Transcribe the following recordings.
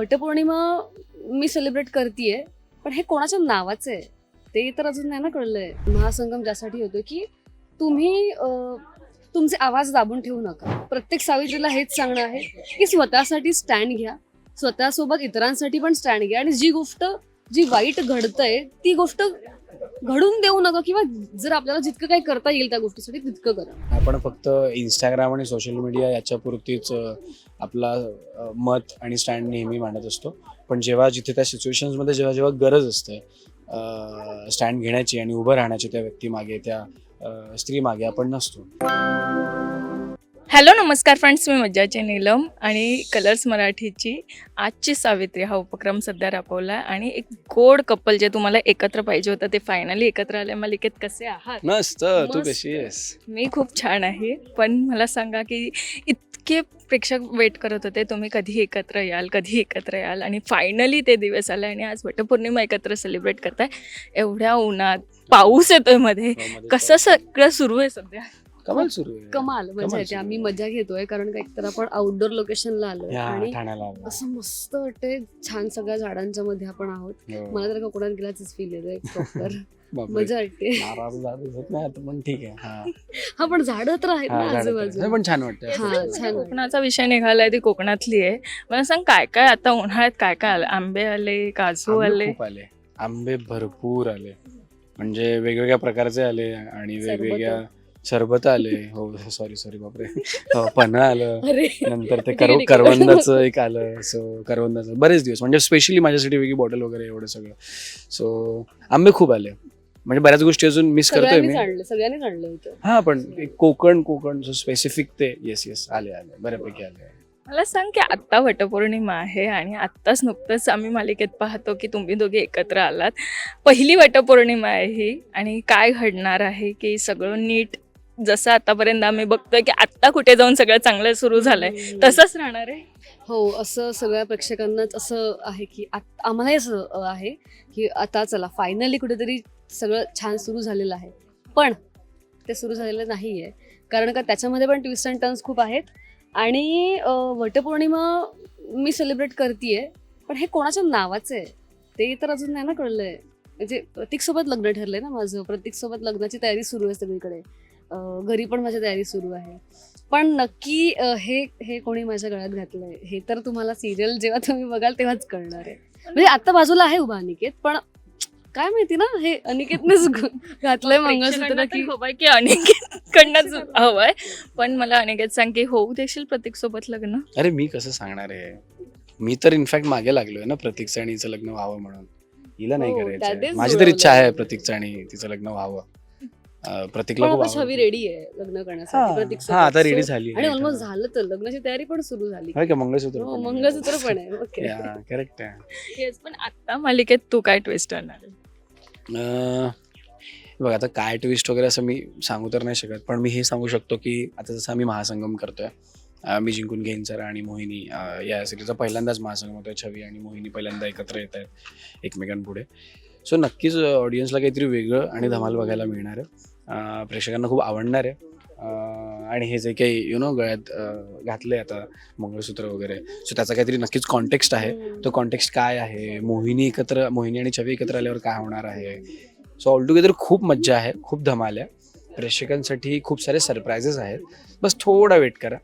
वटपौर्णिमा मी celebrate करतेय, पण हे कोणाच्या नावाचं आहे ते तर अजून नाही ना कळलंय. महासंगम ज्यासाठी होतो की तुम्ही तुमचे आवाज दाबून ठेवू नका. प्रत्येक सावित्रीला हेच सांगणं आहे की स्वतःसाठी स्टँड घ्या, स्वतःसोबत इतरांसाठी पण स्टँड घ्या, आणि जी वाईट घडतंय ती गोष्ट घडून देऊ नका, किंवा जर आपल्याला जितकं काही करता येईल त्या गोष्टीसाठी तितकं करा. आपण फक्त इंस्टाग्राम आणि सोशल मीडिया याच्यापुरतीच आपला मत आणि स्टँड नेहमी मांडत असतो. पण जेव्हा जिथे त्या सिच्युएशन्समध्ये जेव्हा गरज असते स्टँड घेण्याची आणि उभं राहण्याची त्या व्यक्तीमागे, त्या स्त्री मागे आपण नसतो. हॅलो नमस्कार फ्रेंड्स, मी मज्जाची नीलम आणि कलर्स मराठीची आजची सावित्री हा उपक्रम सध्या राबवला आणि एक गोड कपल जे तुम्हाला एकत्र पाहिजे होतं ते फायनली एकत्र आले. मालिकेत कसे आहात? मस्त. तू मस्त. कशी आहेस? मी खूप छान आहे. पण मला सांगा की इतके प्रेक्षक वेट करत होते, तुम्ही कधी एकत्र याल आणि फायनली ते दिवस आले आणि आज वटपौर्णिमा एकत्र सेलिब्रेट करताय. एवढ्या उन्हात, पाऊस येतोय मध्ये, कसं सगळं सुरू आहे सध्या? कमाल सुरू आहे. कमाल मजा येते. आम्ही मजा घेतोय कारण का एकतर आपण आउटडोर लोकेशनला आलोय आणि ठाण्याला आलो. असं मस्त वाटतंय. छान सगळ्या झाडांच्या मध्ये आपण आहोत. हो. मला तर कोकणात गेल्याच फील येतोय प्रॉपर. बापरे. मजा वाटते. नाराज दिसत नाही आता, पण ठीक आहे. हा पण झाडं तर आहेत ना आजूबाजू. पण छान वाटतं. हा, छान. कोकणाचा विषय निघालाय, ती कोकणातली आहे. मला सांग काय काय आता उन्हाळ्यात काय काय आलं? आंबे आले, काजू आले, खूप आले. आंबे भरपूर आले, म्हणजे वेगवेगळ्या प्रकारचे आले आणि वेगवेगळ्या सरबत आले. हो सॉरी बापरे. पन्हा आलं, अरे नंतर ते करवंदाचं एक आलं. सो करवंदाचं बरेच दिवस, म्हणजे स्पेशली माझ्यासाठी वेगळी बॉटल वगैरे एवढं सगळं. सो आंबे खूप आले, म्हणजे बऱ्याच गोष्टी अजून मिस करतोय मी. सगळ्यांनीच आणलं होतं. हा पण कोकण स्पेसिफिक ते येस आले बऱ्यापैकी आले. मला सांग की आत्ता वटपौर्णिमा आहे आणि आत्ताच नुकतंच आम्ही मालिकेत पाहतो की तुम्ही दोघे एकत्र आलात. पहिली वटपौर्णिमा आहे ही, आणि काय घडणार आहे की सगळं नीट जसं आतापर्यंत आम्ही बघतोय की आत्ता कुठे जाऊन सगळं चांगलं सुरू झालंय तसंच राहणार आहे? हो, असं सगळ्या प्रेक्षकांनाच असं आहे की आम्हालाही असं आहे की आता चला फायनली कुठेतरी सगळं छान सुरू झालेलं आहे. पण ते सुरू झालेलं नाही आहे, कारण का त्याच्यामध्ये पण ट्विस्ट अँड टर्न्स खूप आहेत. आणि वटपौर्णिमा मी सेलिब्रेट करतेय, पण हे कोणाच्या नावाचं आहे ते तर अजून नाही ना कळलंय. म्हणजे प्रतीकसोबत लग्न ठरलंय ना माझं. प्रतीकसोबत लग्नाची तयारी सुरू आहे सगळीकडे. घरी पण माझी तयारी सुरू आहे. पण नक्की हे कोणी माझ्या गळ्यात घातलंय हे तर तुम्हाला सिरियल जेव्हा तुम्ही बघाल तेव्हाच कळणार आहे. म्हणजे आता बाजूला आहे उभा अनिकेत, पण काय माहिती ना हे अनिकेतनेच घातलंय मंगळसूत्र की अनिकेत कडनंच हवंय. पण मला अनिकेत सांग की होऊ देशील प्रतीक सोबत लग्न? अरे मी कसं सांगणार आहे? मी तर इनफॅक्ट मागे लागलोय ना प्रतीकचं आणि हिचं लग्न व्हावं म्हणून. हिला नाही हो, that करायचं. is माझी तर इच्छा आहे प्रतीकचं आणि तिचं लग्न व्हावं. प्रतीकला खूप आवडतं. छवी रेडी आहे लग्न करण्यासाठी प्रतीक हा आता रेडी झाली आणि ऑलमोस्ट झालं, तर लग्नाची तयारी पण सुरू झाली. का मंगळसूत्र हो, मंगळसूत्र पण आहे. ओके, करेक्ट आहे. येस, पण आता मालिकेत तू काय ट्विस्ट आणणार आहे? बघा आता काय ट्विस्ट वगैरे असं मी सांगू तर नाही शकत, पण मी हे सांगू शकतो की आता जसं आम्ही महासंगम करतोय, मी जिंकून घेईन सर आणि मोहिनी, या सिरीजचा पहिल्यांदाच महासंगम होतोय. छवी आणि मोहिनी पहिल्यांदा एकत्र येत आहेत एकमेकांपुढे. सो नक्कीच ऑडियन्सला काहीतरी वेगळं आणि धमाल बघायला मिळणार आहे. प्रेक्षकांना खूप आवडणार आहे. आणि हे जे काही गळ्यात घातले आता मंगळसूत्र वगैरे, सो त्याचा काहीतरी नक्कीच कॉन्टेक्स्ट आहे. तो कॉन्टेक्स्ट काय आहे, मोहिनी आणि छवी एकत्र आल्यावर काय होणार आहे. सो ऑल टुगेदर खूप मज्जा आहे, खूप धमाल आहे. प्रेक्षकांसाठी खूप सारे सरप्राइजेस आहेत. बस थोडा वेट करा.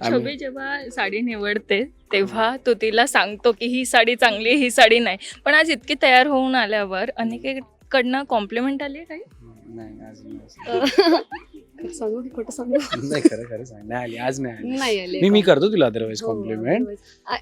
छवी जेव्हा साडी निवडते तेव्हा तो तिला सांगतो की ही साडी चांगली आहे, ही साडी नाही. पण आज इतकी तयार होऊन आल्यावर अनिकेकडनं कॉम्प्लिमेंट आली काही? सांगू की खोटं सांगू? नाही, खरं सांग. नाही नाही आली. आले. मी करतो तुला अदरवाईज कॉम्प्लिमेंट.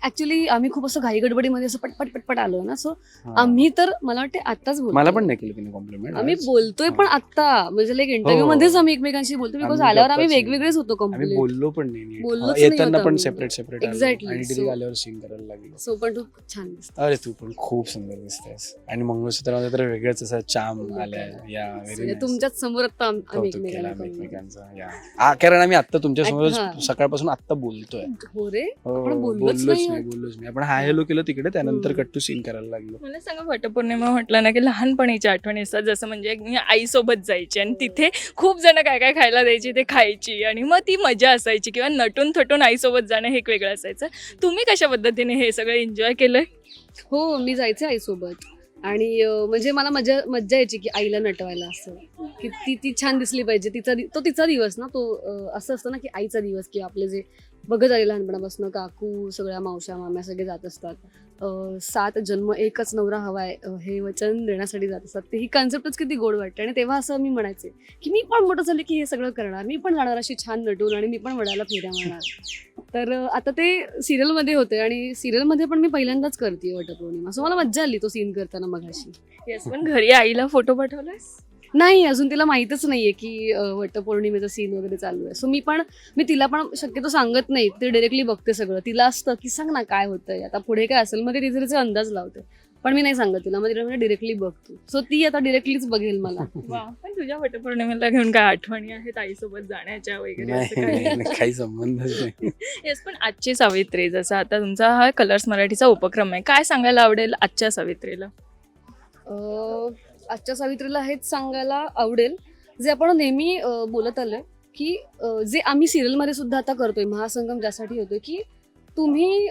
ऍक्च्युली आम्ही खूप असं घाई गडबडीमध्ये असं पटपट आलो ना. सो आम्ही तर मला वाटते आताच बोलतो. मला पण नाही केलं तिने कॉम्प्लिमेंट. आम्ही बोलतोय पण आता म्हणजे लाईक इंटरव्ह्यू मध्येच आम्ही एकमेकांशी बोलतो. बिकॉज आल्यावर आम्ही वेगवेगळेच होतो. आम्ही बोललो पण नाही. बोललोच नाही येताना होतो पण आम्ही. Separate Exactly. आणि So- डिलिव्हरी आल्यावर सीन करायला लागलो. सो पण तू छान दिसतो. अरे तू पण खूप सुंदर दिसतेस आणि मंगळसूत्रामध्ये तर वेगळंच असा चाम आलाय. या म्हणजे तुमच्याच समोर आता आम्ही कौतुक केलं एकमेकांना आम्ही कळलो. एकमेकांचा कारण आम्ही आत्ता तुमच्यासमोर हा. सकाळपासून आत्ता बोलतोय. हो रे, हो, आपण बोललोच बोललोच नाही. नाही. आपण हाय हॅलो केलं तिकडे, त्यानंतर हम्म. कट टू सीन करायला लागलो. मला सांगा, वटपौर्णिमा म्हटलं ना की लहानपणीच्या आठवणी असतात. जसं म्हणजे मी आईसोबत जायची आणि तिथे खूप जण काय काय खायला द्यायची, ते खायची आणि मग ती मजा असायची. किंवा नटून थटून आईसोबत जाणं हे एक वेगळं असायचं. तुम्ही कशा पद्धतीने हे सगळं एन्जॉय केलंय? हो, मी जायचे आईसोबत आणि म्हणजे मला मज्जा यायची की आईला नटवायला, असं की ती छान दिसली पाहिजे. तिचा दिवस ना तो, असं असतं ना की आईचा दिवस, की आपले जे बघत आले लहानपणापासून काकू, सगळ्या मावश्या माम्या सगळे जात असतात. 7 जन्म एकच नवरा हवाय हे वचन देण्यासाठी जात असतात. ते ही कन्सेप्टच किती गोड वाटते. आणि तेव्हा असं मी म्हणायचे की मी पण मोठं झाले की हे सगळं करणार, मी पण जाणार अशी छान नटून आणि मी पण वडाला फेऱ्या मारणार. तर आता ते सिरियलमध्ये होते आणि सिरियलमध्ये पण मी पहिल्यांदाच करते वटपौर्णिमा. सो मला मज्जा आली तो सीन करताना मगाशी. येस, पण घरी आईला फोटो पाठवलास? नाही, अजून तिला माहीतच नाहीये की वटपौर्णिमेचा सीन वगैरे चालू आहे. सो मी तिला पण शक्यतो सांगत नाही. ती डायरेक्टली बघते सगळं. तिला असतं की सांग ना काय होतंय आता पुढे काय असेल, मग ते तिचे अंदाज लावते. पण मी नाही सांगत तिला, मग तिला म्हणजे डिरेक्टली बघतो. सो ती आता डिरेक्टलीच बघेल मला. वा, पण तुझ्या वटपौर्णिमेला घेऊन काय आठवणी आहेत आईसोबत जाण्याच्या वगैरे असं काही? नाही, काही संबंधच नाही. येस, पण आजची सावित्री, जसं आता तुमचा हा कलर्स मराठीचा उपक्रम आहे, काय सांगायला आवडेल आजच्या सावित्रीला? आजच्या सावित्रीला हेच सांगायला आवडेल जे आपण नेहमी बोलत आलोय की जे आम्ही सिरियलमध्ये सुद्धा आता करतोय. महासंगम ज्यासाठी होतोय की तुम्ही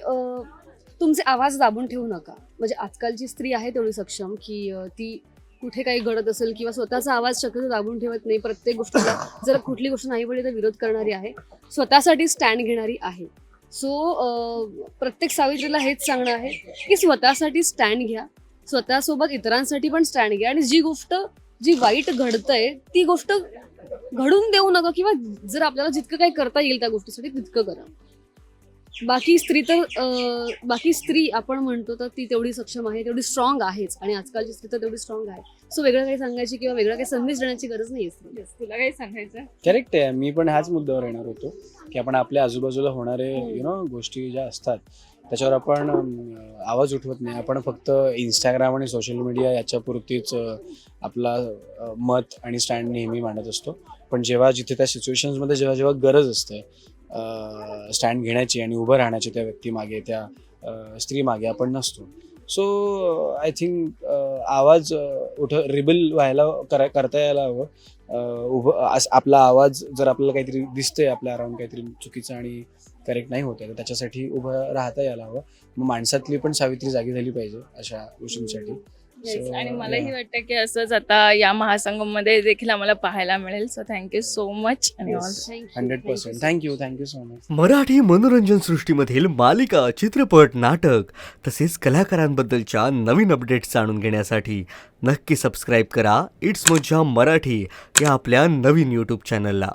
तुमचे आवाज दाबून ठेवू नका. म्हणजे आजकालची स्त्री आहे तेवढी सक्षम की ती कुठे काही घडत असेल किंवा स्वतःचा आवाज शक्यतो दाबून ठेवत नाही. प्रत्येक गोष्टीला जर कुठली गोष्ट नाही पडली तर विरोध करणारी आहे, स्वतःसाठी स्टँड घेणारी आहे. सो प्रत्येक सावित्रीला हेच सांगणं आहे की स्वतःसाठी स्टँड घ्या, स्वतःसोबत इतरांसाठी पण स्टँड घ्या. आणि जी वाईट घडतंय ती गोष्ट घडून देऊ नका, किंवा जर आपल्याला जितकं काही करता येईल त्या गोष्टीसाठी तितकं करा. बाकी स्त्री आपण म्हणतो तर ती तेवढी सक्षम आहे, तेवढी स्ट्रॉंग आहेच. आणि आजकालची स्त्री तर तेवढी स्ट्रॉंग आहे. सो वेगळं काही सांगायची किंवा वेगळं काही संदेश देण्याची गरज नाही आहे. Yes, तुला काही सांगायचं? करेक्ट आहे. मी पण ह्याच मुद्द्यावर येणार होतो की आपण आपल्या आजूबाजूला होणारे गोष्टी ज्या असतात त्याच्यावर आपण आवाज उठवत नाही. आपण फक्त इंस्टाग्राम आणि सोशल मीडिया याच्यापुरतीच आपला मत आणि स्टँड नेहमी मांडत असतो. पण जेव्हा जिथे त्या सिच्युएशन्समध्ये जेव्हा गरज असते स्टँड घेण्याची आणि उभं राहण्याची त्या व्यक्तीमागे, त्या स्त्री मागे आपण नसतो. सो आय थिंक आवाज रिबल करता यायला हवं. आपला आवाज जर आपल्याला काहीतरी दिसतंय आपल्या अराउंड काहीतरी चुकीचं आणि करेक्ट नाही होत आहे तर त्याच्यासाठी उभं राहता यायला हवं. मग माणसातली पण सावित्री जागी झाली पाहिजे अशा गोष्टींसाठी. Yes, आणि मलाही वाटतं की असंच आता या महासंगममध्ये देखील आम्हाला पाहायला मिळेल. सो थँक्यू सो मच आणि all. 100%. Thank you so much. Marathi मनोरंजन सृष्टीमधील मालिका, चित्रपट, नाटक तसेच कलाकारांबद्दलच्या नवीन अपडेट्स जाणून घेण्यासाठी नक्की सबस्क्राईब करा इट्स मज्जा मराठी या आपल्या नवीन यूट्यूब चॅनलला.